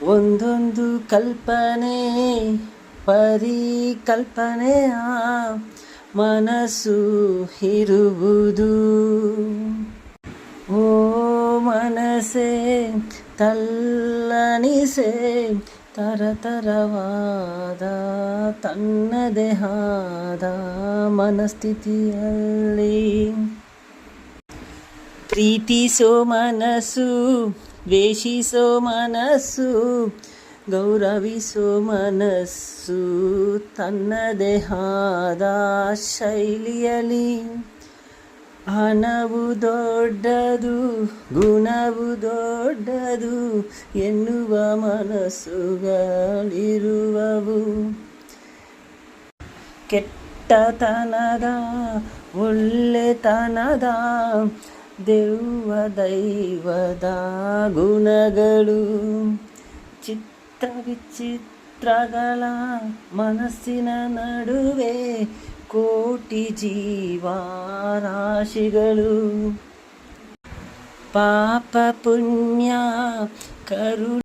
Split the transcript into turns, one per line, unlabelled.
ಒಂದೊಂದು ಕಲ್ಪನೆ ಪರಿಕಲ್ಪನೆಯ ಮನಸ್ಸು ಇರುವುದು. ಓ ಮನಸ್ಸೇ ತಲ್ಲಣಿಸೆ ತರತರವಾದ ತನ್ನದೇ ಆದ ಮನಸ್ಥಿತಿಯಲ್ಲಿ ಪ್ರೀತಿಸೋ ಮನಸ್ಸು, ದ್ವೇಷಿಸೋ ಮನಸ್ಸು, ಗೌರವಿಸೋ ಮನಸ್ಸು ತನ್ನದೇ ಆದ ಶೈಲಿಯಲ್ಲಿ. ಹಣವು ದೊಡ್ಡದು, ಗುಣವು ದೊಡ್ಡದು ಎನ್ನುವ ಮನಸ್ಸುಗಳಿರುವವು. ಕೆಟ್ಟತನದ ಒಳ್ಳೆತನದ ದೈವದ ಗುಣಗಳು ಚಿತ್ರ ವಿಚಿತ್ರಗಳ ಮನಸ್ಸಿನ ನಡುವೆ ಕೋಟಿ ಜೀವರಾಶಿಗಳು. ಪಾಪ ಪುಣ್ಯ ಕರುಣೆ